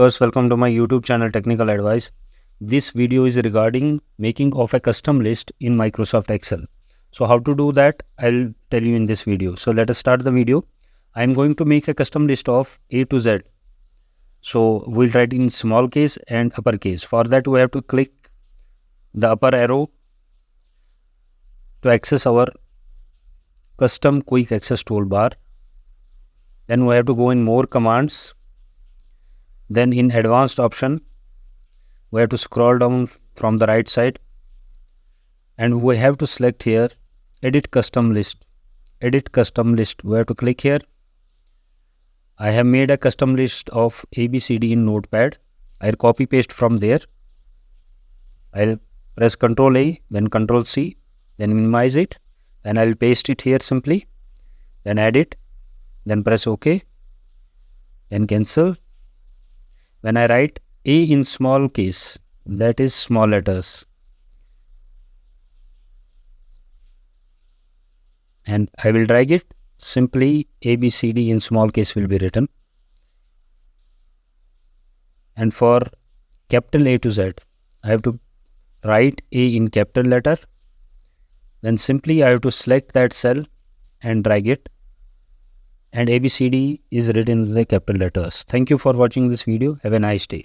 First, welcome to my YouTube channel Technical Advice. This video is regarding making of a custom list in Microsoft Excel. So how to do that, I'll tell you in this video. So let us start the video. I'm going to make a custom list of A to Z. So we'll write in small case and uppercase. For that, we have to click the upper arrow to access our custom quick access toolbar. Then we have to go in more commands. Then in advanced option, we have to scroll down from the right side and we have to select here edit custom list. Edit custom list, we have to click here. I have made a custom list of ABCD in Notepad. I'll copy paste from there. I'll press Ctrl A, then Ctrl C, then minimize it. Then I'll paste it here simply. Then add it. Then press OK. Then cancel. When I write A in small case, that is small letters, and I will drag it, simply ABCD in small case will be written. And for capital A to Z, I have to write A in capital letter. Then simply I have to select that cell and drag it, and ABCD is written in the capital letters. Thank you for watching this video. Have a nice day.